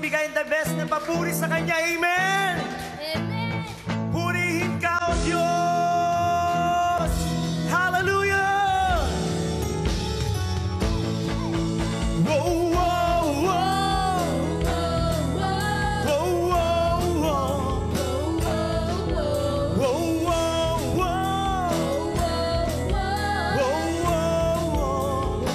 magbigay the best na papuri sa Kanya. Amen! Amen! Purihin ka, O Diyos! Hallelujah! Whoa, whoa, whoa! Whoa, whoa, whoa! Whoa, whoa, whoa! Whoa, whoa, whoa!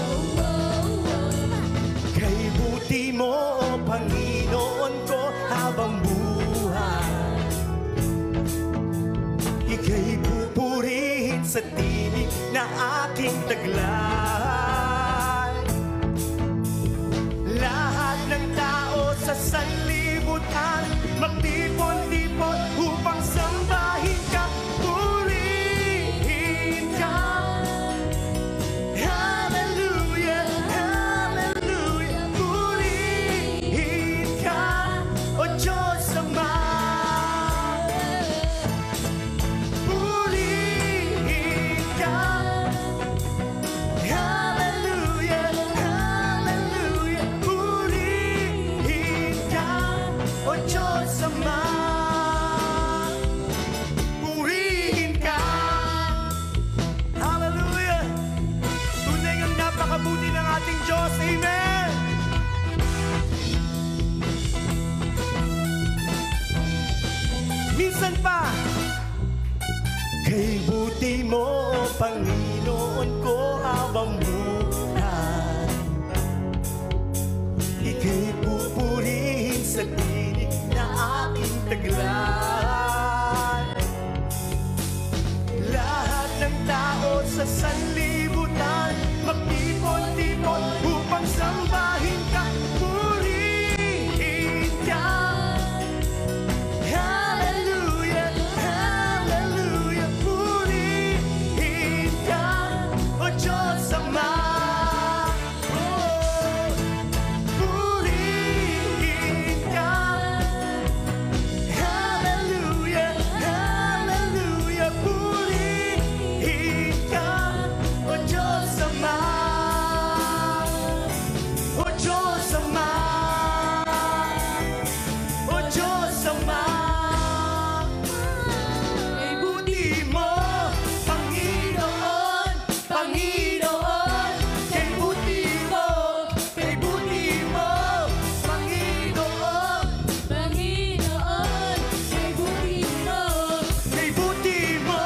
Kay buti mo, O Panginoon ko, habang buhay. Ika'y pupurihin sa tinig na aking taglay. Lahat ng tao sa sanlibutan magtipon-tipon upang sambahin ka, purihin ka. Hallelujah, hallelujah, purihin ka, O Diyos Ama. Purihin ka. Hallelujah, hallelujah, purihin ka, O Diyos Ama. Purihin ka. Hallelujah. Tunay ang napakabuti ng ating Diyos. Amen. Minsan pa, kay buti mo, O Panginoon ko, habang buhay. Ika'y pupurihin sa tinig na aking taglay. Lahat ng tao sa sanlibutan magtipon-tipon upang sambahin ka, purihin ka. Hallelujah, hallelujah, purihin ka, O Diyos Ama. Oh, purihin ka. Hallelujah, hallelujah, purihin ka, O Diyos Ama. O Diyos Ama. O Diyos Ama. Kay buti mo, Panginoon, Panginoon. Kay buti mo, kay buti mo, Panginoon. Panginoon, kay buti mo. Kay buti mo,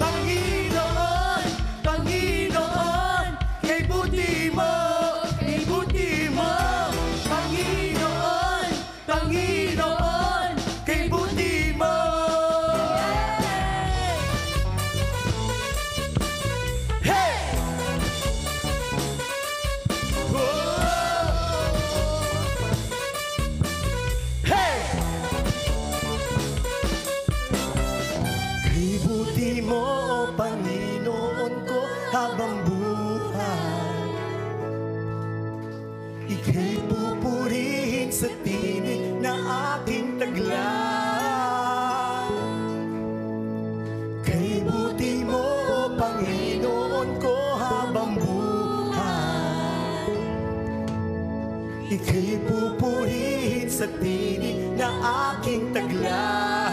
Panginoon, Panginoon. Kay buti mo, kay buti mo, Panginoon, Panginoon. Kay buti mo. Hey! Hey! Kay buti mo, O Panginoon ko, habang buhay. Ika'y pupurihin sa tinig na aking taglay. Kay buti mo, O Panginoon ko, habang buhay. Ika'y pupurihin sa tinig na aking taglay.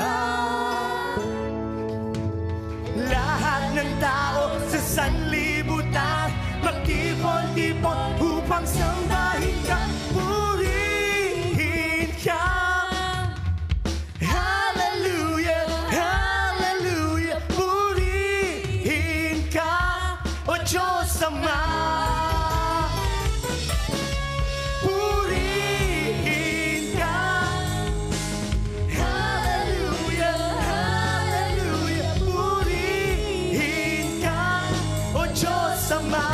Lahat ng tao sa sanlibutan magtipon-tipon upang sambahin ka, purihin ka. Hallelujah, hallelujah, purihin ka, O Diyos Ama. Purihin ka. Hallelujah, hallelujah, purihin ka, O Diyos Ama.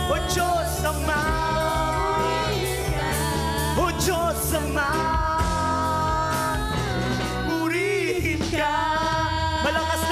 O Diyos Ama. O Diyos Ama. Purihin ka. Malakas